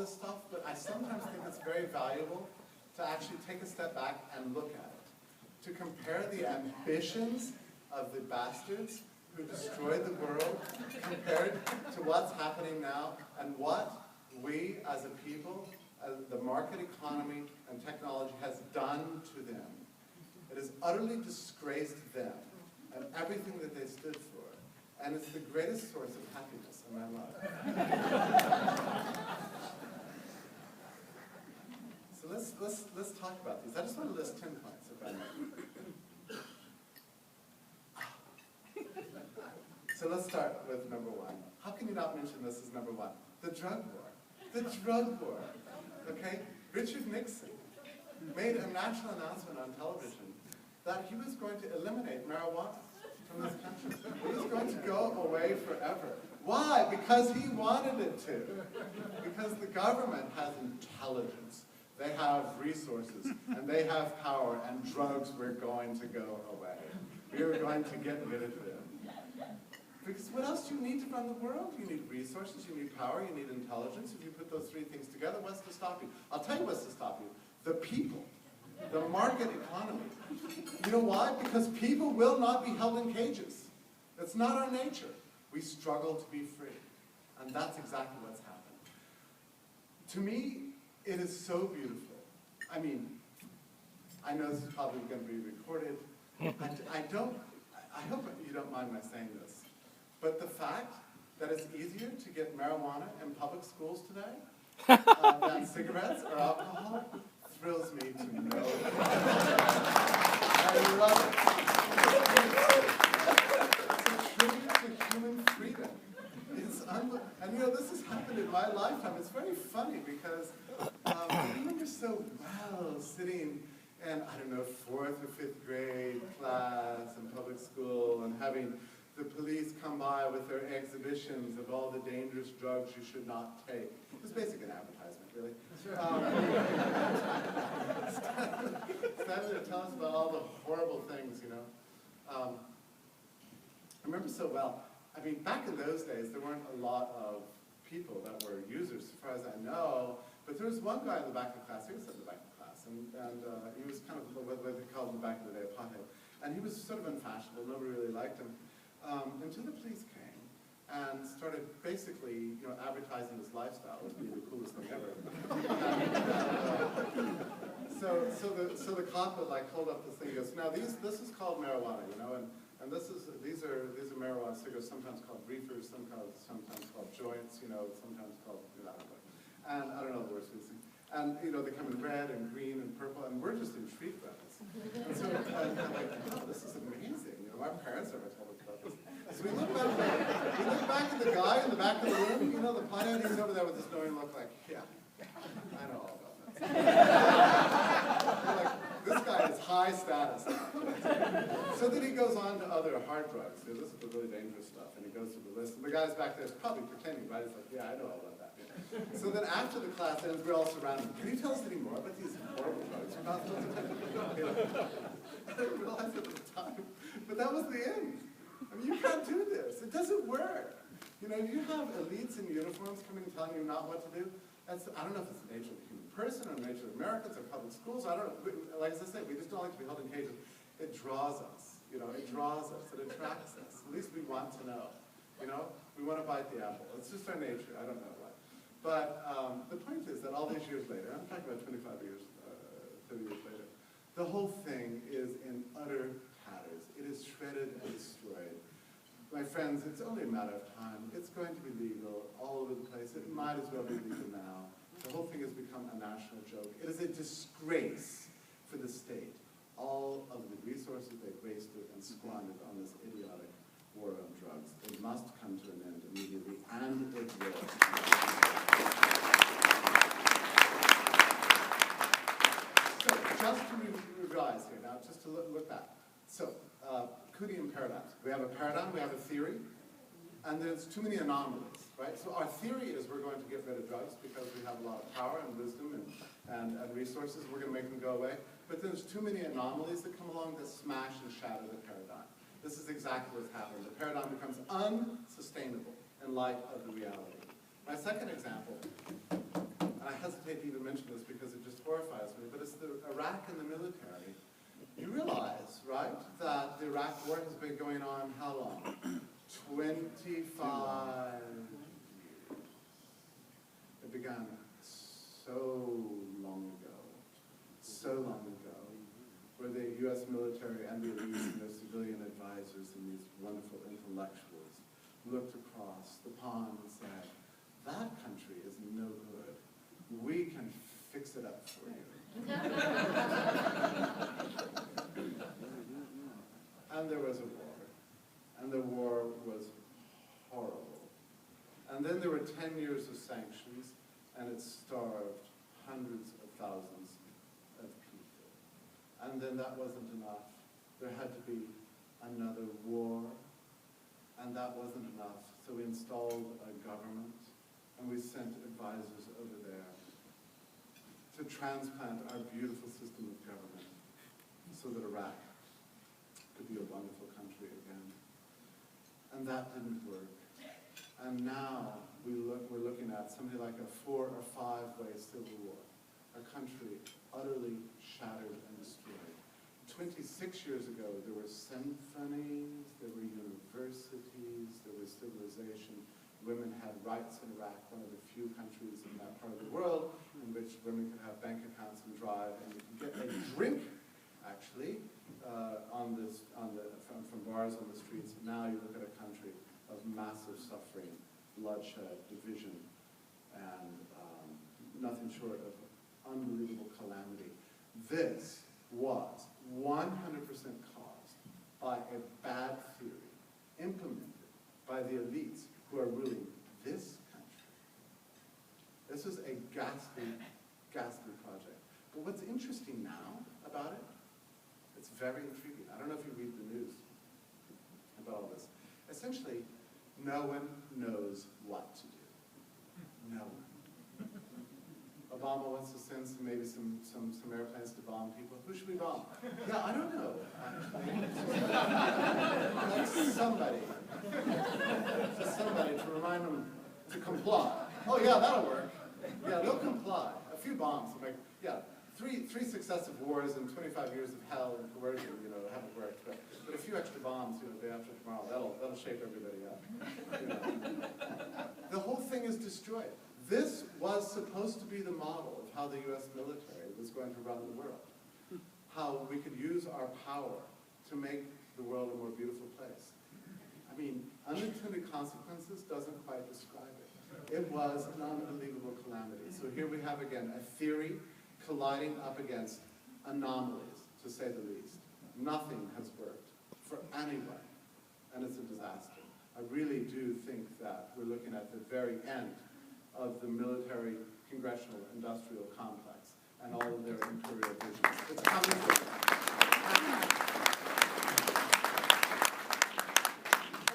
this stuff, but I sometimes think it's very valuable to actually take a step back and look at it. To compare the ambitions of the bastards who destroyed the world compared to what's happening now and what we as a people, the market economy and technology has done to them. It has utterly disgraced them and everything that they stood for. And it's the greatest source of happiness in my life. So let's talk about these. I just want to list 10 points, if I may. So let's start with number 1. How can you not mention this as number 1? The drug war. The drug war. Okay? Richard Nixon made a national announcement on television that he was going to eliminate marijuana from this country. It was going to go away forever. Why? Because he wanted it to. Because the government has intelligence. They have resources, and they have power, and drugs were going to go away. We were going to get rid of them. Because what else do you need to run the world? You need resources, you need power, you need intelligence. If you put those 3 things together, what's to stop you? I'll tell you what's to stop you. The people. The market economy. You know why? Because people will not be held in cages. That's not our nature. We struggle to be free. And that's exactly what's happened. To me, it is so beautiful. I mean, I know this is probably going to be recorded. I hope you don't mind my saying this. But the fact that it's easier to get marijuana in public schools today than cigarettes or alcohol thrills me to no end. I love it. It's a tribute to human freedom. It's and you know, this has happened in my lifetime. It's very funny because I remember so well sitting in, I don't know, 4th or 5th grade class in public school and having the police come by with their exhibitions of all the dangerous drugs you should not take. It was basically an advertisement, really. Standing there telling us about all the horrible things, you know. I remember so well. I mean, back in those days, there weren't a lot of people that were users, as far as I know. But there was one guy in the back of the class. He was in the back of the class, and he was kind of what they called in the back of the day a pothead. And he was sort of unfashionable. Nobody really liked him. Until the police came and started basically, you know, advertising his lifestyle as being the coolest thing ever. So the cop would like hold up this thing. He goes, "Now this is called marijuana, you know, and these are marijuana cigarettes, sometimes called reefers, sometimes called joints, you know, sometimes called, you know, and I don't know the words for these things. And you know, they come in red and green and purple, and we're just intrigued by this. And so I'm like, oh, this is amazing. You know, our parents never told us about this. So we look back at the guy in the back of the room, you know, the pothead, he's over there with this knowing look like, yeah, I know all about that. Like, this guy is high status. So then he goes on to other hard drugs. You know, this is the really dangerous stuff, and he goes through the list. And the guy's back there is probably pretending, right? He's like, yeah, I know all about that. So then after the class ends, we're all surrounded. Can you tell us any more about these horrible drugs you're not supposed to take? I didn't realize it at the time. But that was the end. I mean, you can't do this. It doesn't work. You know, you have elites in uniforms coming and telling you not what to do. I don't know if it's the nature of the human person or the nature of Americans or public schools. I don't know. Like as I say, we just don't like to be held in cages. It draws us. You know, it draws us. It attracts us. At least we want to know. You know, we want to bite the apple. It's just our nature. I don't know why. But the point is that all these years later, I'm talking about 25 years, 30 years later, the whole thing is in utter tatters. It is shredded and destroyed. My friends, it's only a matter of time. It's going to be legal all over the place. It might as well be legal now. The whole thing has become a national joke. It is a disgrace for the state. All of the resources they've wasted and squandered on this idiotic war on drugs. It must come to an end immediately, and it will. So, just to revise here now, just to look back. So, Kuhnian paradigms. We have a paradigm, we have a theory, and there's too many anomalies, right? So our theory is we're going to get rid of drugs because we have a lot of power and wisdom and resources, we're going to make them go away. But there's too many anomalies that come along that smash and shatter the paradigm. This is exactly what's happening. The paradigm becomes unsustainable in light of the reality. My second example, hesitate to even mention this because it just horrifies me, but it's the Iraq and the military. You realize, right, that the Iraq war has been going on how long? 25 years. It began so long ago, where the US military and the elites and their civilian advisors and these wonderful intellectuals looked across the pond and said, that country is no good. We can fix it up for you. And there was a war. And the war was horrible. And then there were 10 years of sanctions, and it starved hundreds of thousands of people. And then that wasn't enough. There had to be another war, and that wasn't enough. So we installed a government, and we sent advisors over there to transplant our beautiful system of government so that Iraq could be a wonderful country again. And that didn't work. And now we're looking at something like a 4 or 5-way civil war. A country utterly shattered and destroyed. 26 years ago, there were symphonies, there were universities, there was civilization. Women had rights in Iraq, one of the few countries in that part of the world in which women could have bank accounts and drive, and you could get a drink, actually, from bars on the streets. Now you look at a country of massive suffering, bloodshed, division, and nothing short of unbelievable calamity. This was 100% caused by a bad theory implemented by the elites who are ruling this country. This is a ghastly, ghastly project. But what's interesting now about it, it's very intriguing. I don't know if you read the news about all this. Essentially, no one knows what to do. No one. Obama wants to send maybe some airplanes to bomb people. Who should we bomb? Yeah, I don't know, actually. Like somebody. Just somebody to remind them to comply. Oh yeah, that'll work. Yeah, they'll comply. A few bombs will make, yeah, three successive wars and 25 years of hell and coercion, haven't worked. But a few extra bombs, the day after tomorrow, that'll shape everybody up. The whole thing is destroyed. This was supposed to be the model of how the US military was going to run the world. How we could use our power to make the world a more beautiful place. I mean, unintended consequences doesn't quite describe it. It was an unbelievable calamity. So here we have again a theory colliding up against anomalies, to say the least. Nothing has worked for anyone, and it's a disaster. I really do think that we're looking at the very end of the military congressional industrial complex and all of their imperial visions. It's coming.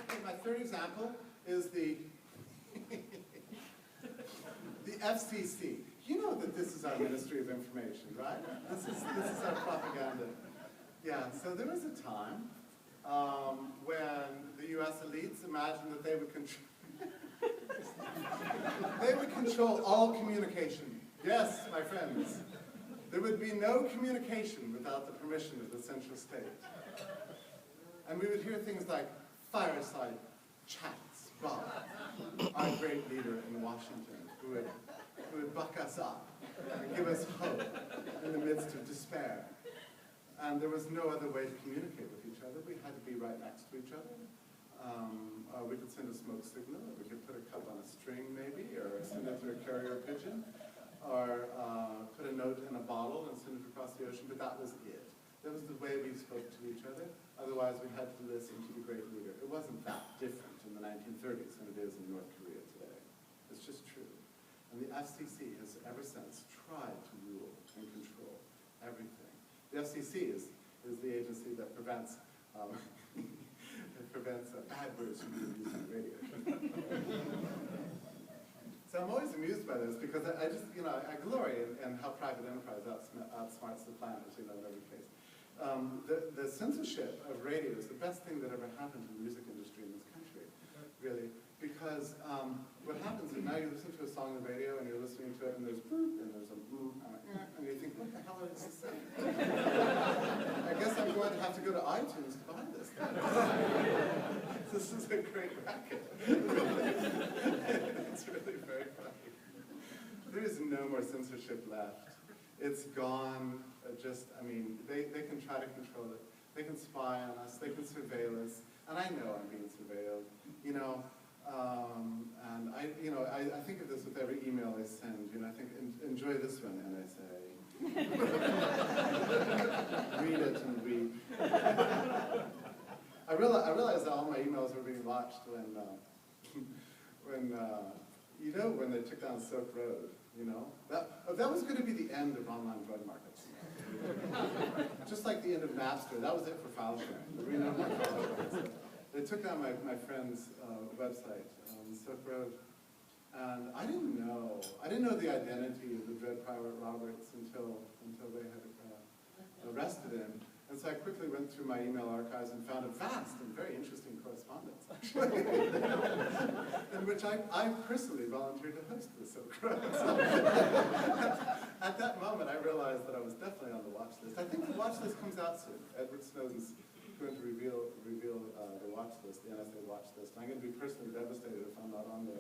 Okay, my third example is the FCC. You know that this is our Ministry of Information, right? This is our propaganda. Yeah, so there was a time when the US elites imagined that they would control all communication. Yes, my friends. There would be no communication without the permission of the central state. And we would hear things like fireside chats, Bob, our great leader in Washington, who would buck us up and give us hope in the midst of despair. And there was no other way to communicate with each other. We had to be right next to each other. We could send a smoke signal, or we could put a cup on a string maybe, or send it through a carrier pigeon, or put a note in a bottle and send it across the ocean, but that was it. That was the way we spoke to each other. Otherwise, we had to listen to the great leader. It wasn't that different in the 1930s than it is in North Korea today. It's just true. And the FCC has ever since tried to rule and control everything. The FCC is the agency that prevents bad words from being used on radio. So I'm always amused by this because I just, I glory in how private enterprise outsmarts the planet, in every case. The censorship of radio is the best thing that ever happened to the music industry in this country, really. Because what happens is now you listen to a song on the radio and you're listening to it and there's boop and there's a boop and you think, what the hell is this saying? I guess I'm going to have to go to iTunes to buy this. This is a great racket. It's really very funny. There is no more censorship left. It's gone. They can try to control it. They can spy on us. They can surveil us. And I know I'm being surveilled. I think of this with every email I send. I think, enjoy this one, and I say, read it and weep. I realized that all my emails were being watched when they took down Silk Road. That was going to be the end of online drug markets. Just like the end of Napster, that was it for file sharing. There were no more file sharing. They took down my friend's website, Silk Road, and I didn't know the identity of the Dread Pirate Roberts until they had arrested him. And so I quickly went through my email archives and found a vast and very interesting correspondence, actually, in which I personally volunteered to host the Silk Road. So, at that moment, I realized that I was definitely on the watch list. I think the watch list comes out soon. Edward Snowden's going to reveal the watch list, the NSA watch list. I'm going to be personally devastated if I'm not on there.